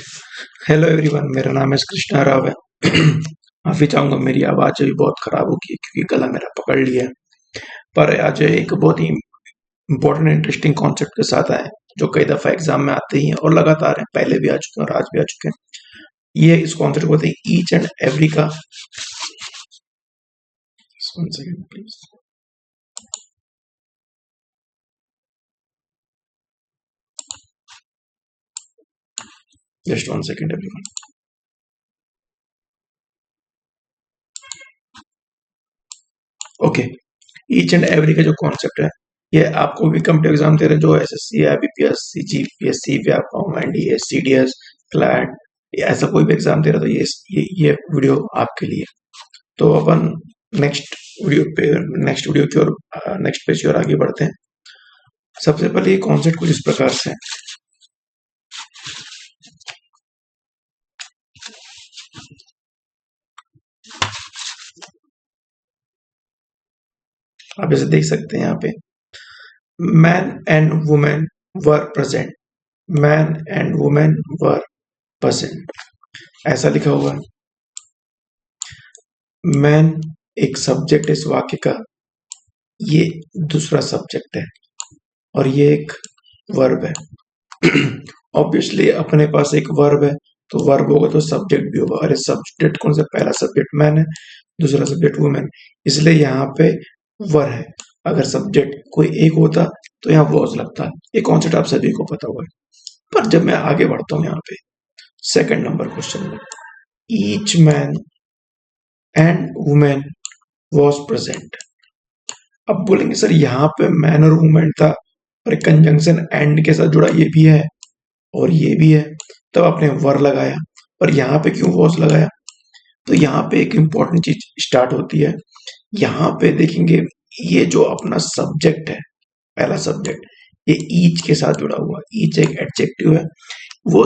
Hello everyone, मेरा नाम है कृष्णा राव है। माफी चाहूंगा, मेरी आवाज अभी बहुत खराब होगी क्योंकि गला मेरा पकड़ लिया है। पर आज एक बहुत ही इंपॉर्टेंट इंटरेस्टिंग कॉन्सेप्ट के साथ आए जो कई दफा एग्जाम में आते ही हैं और लगातार हैं, पहले भी आ चुके हैं और आज भी आ चुके हैं। ये इस कॉन्सेप्ट को बोलते हैं ईच एंड एवरी का। One second please. Just one second everyone. Okay, each and every का जो कॉन्सेप्ट है, ये आपको भी कम्पिटिव एग्जाम दे रहे हैं जो SSC, IBPS, GPSC, Vyapam, NDA, CDS, CLAT, ऐसा कोई भी एग्जाम दे रहा है तो ये वीडियो आपके लिए। तो अपन नेक्स्ट वीडियो की ओर, नेक्स्ट पेज की ओर आगे बढ़ते हैं। सबसे पहले ये कॉन्सेप्ट कुछ इस प्रकार से है। आप जैसे देख सकते हैं यहाँ पे, man and women were present, man and women were present, ऐसा लिखा हुआ है। मैन एक सब्जेक्ट है इस वाक्य का, ये दूसरा सब्जेक्ट है और ये एक वर्ब है। ऑब्वियसली अपने पास एक वर्ब है तो वर्ब होगा तो सब्जेक्ट भी होगा। और सब्जेक्ट कौन सा? पहला सब्जेक्ट मैन है, दूसरा सब्जेक्ट वुमेन, इसलिए यहाँ पे वर है। अगर सब्जेक्ट कोई एक होता तो यहाँ वॉज लगता। ये कॉन्सेप्ट आप सभी को पता हुआ है। पर जब मैं आगे बढ़ता हूँ यहाँ पे सेकंड नंबर क्वेश्चन में, each man and women was present. अब बोलेंगे सर यहाँ पे मैन और वुमेन था और कंजंक्शन एंड के साथ जुड़ा ये भी है और ये भी है, तब आपने वर लगाया। और यहाँ पे क्यों वॉज लगाया? तो यहाँ पे एक इंपॉर्टेंट चीज स्टार्ट होती है। यहाँ पे देखेंगे ये जो अपना सब्जेक्ट है, पहला सब्जेक्ट, ये ईच के साथ जुड़ा हुआ। ईच एक एडजेक्टिव है, वो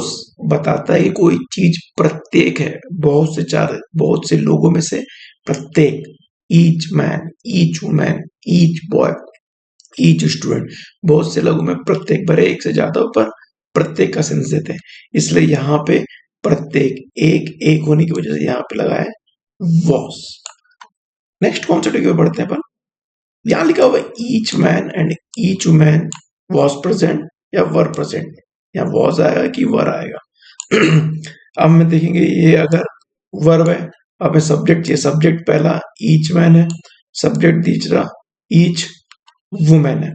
बताता है कि कोई चीज प्रत्येक है, बहुत से लोगों में से प्रत्येक। Each man, each women, each boy, each student, बहुत से लोगों में प्रत्येक, भरे एक से ज्यादा ऊपर प्रत्येक का सेंस देते हैं, इसलिए यहाँ पे प्रत्येक एक एक होने की वजह से यहाँ पे लगा है वॉस। नेक्स्ट कॉन्सेप्ट की ओर बढ़ते हैं अपन। यहाँ लिखा हुआ है each man and each women was present या वर प्रेजेंट, यहाँ वॉज आएगा कि वर आएगा। अब में देखेंगे ये अगर वर्ब है, अब सब्जेक्ट, ये सब्जेक्ट पहला ईच मैन है, सब्जेक्ट दूसरा ईच वुमेन है।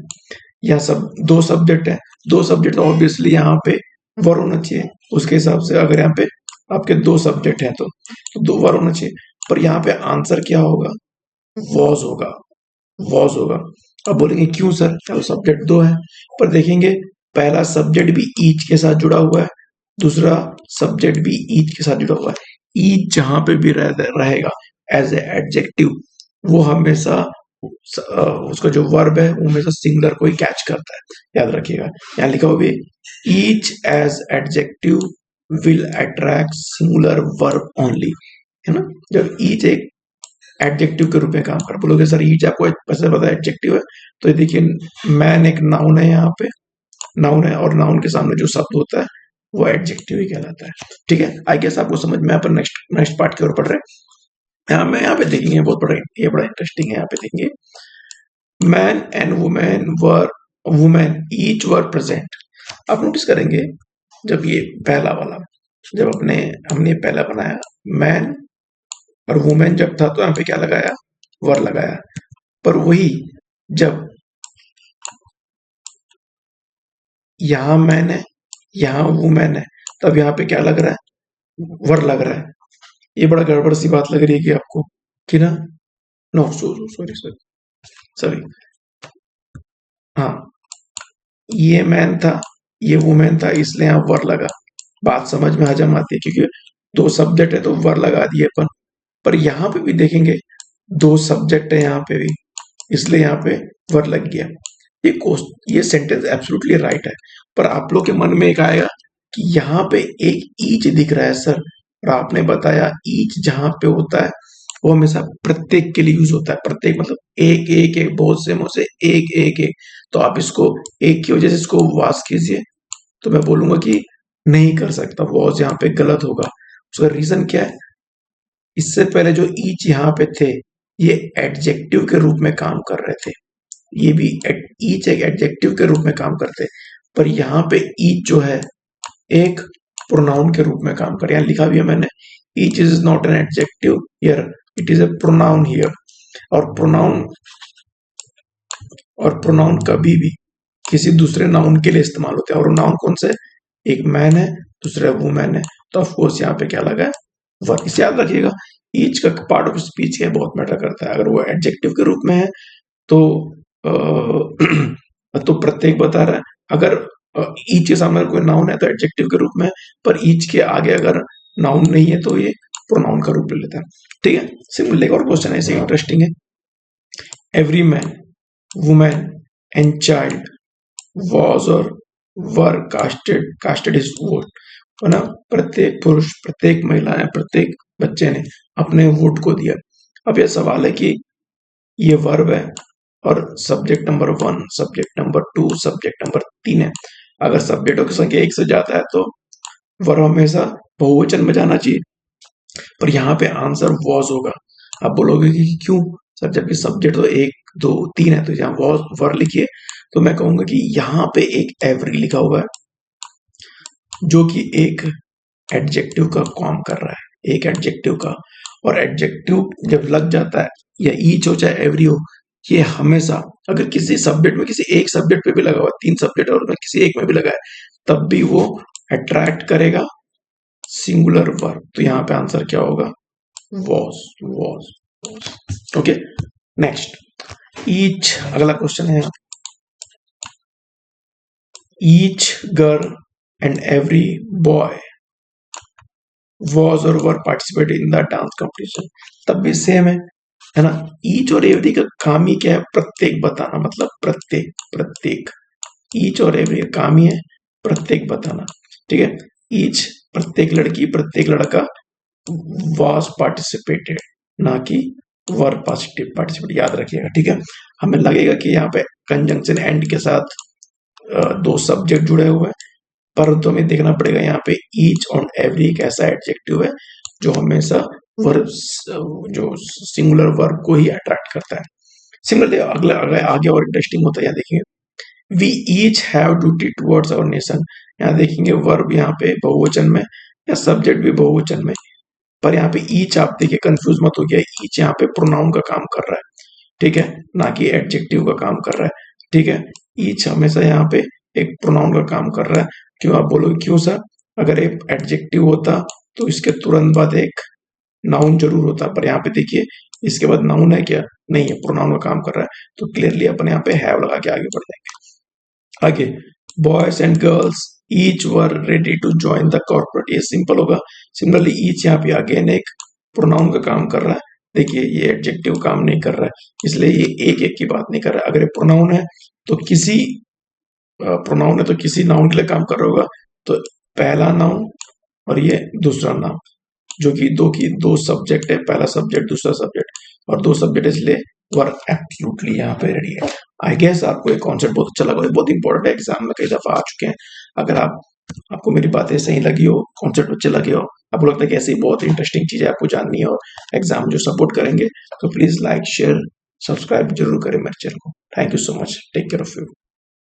यहाँ सब दो सब्जेक्ट है, दो सब्जेक्ट तो ऑब्वियसली यहाँ पे वर होना चाहिए। उसके हिसाब से अगर यहाँ पे आपके दो सब्जेक्ट हैं तो दो वर होना चाहिए। पर यहाँ पे आंसर क्या होगा? वॉज होगा, वॉज होगा। अब बोलेंगे क्यों सर? तो सब्जेक्ट दो है, पर देखेंगे पहला सब्जेक्ट भी ईच के साथ जुड़ा हुआ है, दूसरा सब्जेक्ट भी ईच के साथ जुड़ा हुआ है। ईच जहां पे भी रहेगा एज ए एडजेक्टिव, वो हमेशा उसका जो वर्ब है वो हमेशा सिंगुलर को ही कैच करता है, याद रखिएगा। यहाँ लिखा हुआ है each as adjective will attract singular verb only, है ना। जब ईच एक एडजेक्टिव के रूप में काम कर, बोलोगे सर ईच आपको वैसे पता है एडजेक्टिव है, तो ये देखिए मैन एक नाउन है, यहाँ पे नाउन है और नाउन के सामने जो शब्द होता है वो एडजेक्टिव ही कहलाता है। ठीक है, आई गेस आपको समझ में। अपन नेक्स्ट पार्ट की ओर पढ़ रहे हैं। यहाँ पे देखेंगे बहुत बड़ा, ये बड़ा इंटरेस्टिंग है। यहाँ पे देखेंगे man and women each were present. आप नोटिस करेंगे जब ये पहला वाला, जब हमने पहला बनाया मैन और वुमेन जब था तो यहाँ पे क्या लगाया? वर लगाया। पर वही जब यहाँ मैन है, यहाँ वुमेन है, तब यहाँ पे क्या लग रहा है? वर लग रहा है। ये बड़ा गड़बड़ सी बात लग रही है कि आपको, कि ना? नो, सॉरी सॉरी सॉरी, हाँ, ये मैन था, ये वुमेन था, इसलिए यहाँ वर लगा। बात समझ में हजम आती है क्योंकि दो सब्जेक्ट है तो वर लगा दिए अपन। पर यहाँ पे भी देखेंगे दो सब्जेक्ट है यहाँ पे भी, इसलिए यहाँ पे वर लग गया। ये सेंटेंस एब्सोल्युटली राइट है। पर आप लोग के मन में एक आएगा कि यहाँ पे एक ईच दिख रहा है सर, और आपने बताया ईच जहां पे होता है वो हमेशा प्रत्येक के लिए यूज होता है। प्रत्येक मतलब एक एक एक, बहुत से मुंह से एक एक एक, तो आप इसको एक की वजह से इसको वास कीजिए, तो मैं बोलूंगा कि नहीं कर सकता, वॉज यहाँ पे गलत होगा। उसका रीजन क्या है? इससे पहले जो ईच यहाँ पे थे ये एडजेक्टिव के रूप में काम कर रहे थे, ये भी ईच एक एडजेक्टिव के रूप में काम करते, पर यहाँ पे ईच जो है एक प्रोनाउन के रूप में काम कर, यहाँ लिखा भी है मैंने, each is not an adjective here, it is a pronoun here. और प्रोनाउन कभी भी किसी दूसरे नाउन के लिए इस्तेमाल होता है, और नाउन कौन से? एक मैन है, दूसरा वुमेन है, तो ऑफ कोर्स यहाँ पे क्या लगा है? वर्ब। इसे याद रखिएगा, ईच का पार्ट ऑफ स्पीच क्या बहुत मैटर करता है। अगर वो एडजेक्टिव के रूप में है तो तो प्रत्येक बता रहा है, अगर ईच के सामने कोई नाउन है तो एडजेक्टिव के रूप में है, पर ईच के आगे अगर नाउन नहीं है तो ये प्रोनाउन का रूप ले लेता है। ठीक है, सिंपल। एक और क्वेश्चन ऐसे इंटरेस्टिंग है, every man, women and child was और वर कास्टेड हिज वोट, है ना, प्रत्येक पुरुष, प्रत्येक महिला ने, प्रत्येक बच्चे ने अपने वोट को दिया। अब यह सवाल है कि ये वर्ब है और subject number 1, subject number 2, subject number 3 है। अगर सब्जेक्टों की संख्या 1 से ज्यादा है तो वर्ब हमेशा बहुवचन में जाना चाहिए, पर यहाँ पे आंसर वॉज होगा। आप बोलोगे कि क्यों सर, जबकि सब्जेक्ट तो 1, 2, 3 है, तो यहाँ वॉज वर्ब लिखिए। तो मैं कहूंगा कि यहाँ पे एक एवरी लिखा हुआ है जो कि एक एडजेक्टिव का काम कर रहा है, एक एडजेक्टिव का, और एडजेक्टिव जब लग जाता है, या ईच हो चाहे एवरी हो, ये हमेशा अगर किसी सब्जेक्ट में, किसी एक सब्जेक्ट पे भी लगा हुआ, 3 सब्जेक्ट और किसी एक में भी लगा है, तब भी वो अट्रैक्ट करेगा सिंगुलर वर्ब। तो यहाँ पे आंसर क्या होगा? Was, was. Okay, next, each. अगला क्वेश्चन है, each girl and every boy was और were participate in the dance competition, तब भी सेम है ना। ईच और एवरी का काम ही क्या है? प्रत्येक बताना, मतलब प्रत्येक, प्रत्येक। ईच और एवरी का काम ही है प्रत्येक बताना, ठीक है। ईच प्रत्येक लड़की, प्रत्येक लड़का, was participated, ना कि वर पार्टिसिपेट, याद रखिएगा, ठीक है। हमें लगेगा कि यहाँ पे कंजंक्शन एंड के साथ 2 सब्जेक्ट जुड़े हुए हैं, परंतु हमें देखना पड़ेगा यहाँ पे ईच और एवरी एक ऐसा एडजेक्टिव है जो हमेशा वर्ब, जो सिंगुलर वर्ब को ही अट्रैक्ट करता है। सिमिलरली अगला आगे और इंटरेस्टिंग होता है, यहाँ देखेंगे, we each have duty towards our nation. यहाँ देखेंगे वर्ब यहाँ पे बहुवचन में या सब्जेक्ट भी बहुवचन में, पर यहाँ पे ईच आप देखिए कंफ्यूज मत हो गया, ईच यहाँ पे प्रोनाउन का काम कर रहा है, ठीक है, ना कि एडजेक्टिव का काम कर रहा है, ठीक है। ईच हमेशा यहाँ पे एक प्रोनाउन का काम कर रहा है। क्यों? आप बोलोगे क्यों सर? अगर एक एडजेक्टिव होता तो इसके तुरंत बाद एक नाउन जरूर होता, पर यहाँ पे देखिए इसके बाद नाउन है क्या? नहीं है, प्रोनाउन का काम कर रहा है, तो क्लियरली अपन यहाँ पे हैव लगा के आगे बढ़ जाएंगे। आगे, boys and girls each were ready to join the corporate, ये सिंपल होगा। सिमिलरली ईच यहाँ पे अगेन एक प्रोनाउन का काम कर रहा है। देखिए ये एडजेक्टिव काम नहीं कर रहा है, इसलिए ये एक एक की बात नहीं कर रहा है। अगर ये प्रोनाउन है तो किसी प्रोनाउन है तो किसी नाउन के लिए काम कर रहा होगा, तो पहला नाउन और ये दूसरा नाउन, जो कि दो सब्जेक्ट है, पहला सब्जेक्ट दूसरा सब्जेक्ट, और 2 सब्जेक्ट इसलिए वर्ब एब्सोल्युटली यहाँ पे रेडी है। आई गेस आपको ये कॉन्सेप्ट बहुत अच्छा लगा, बहुत इंपॉर्टेंट है, एग्जाम में कई दफा आ चुके हैं। अगर आपको मेरी बातें सही लगी हो, कॉन्सेप्ट अच्छे लगे हो, आपको लगता है कि ऐसी बहुत इंटरेस्टिंग चीजें आपको जाननी हो, एग्जाम जो सपोर्ट करेंगे, तो प्लीज लाइक, शेयर, सब्सक्राइब जरूर करें मेरे चैनल को। Thank you so much, take care of you.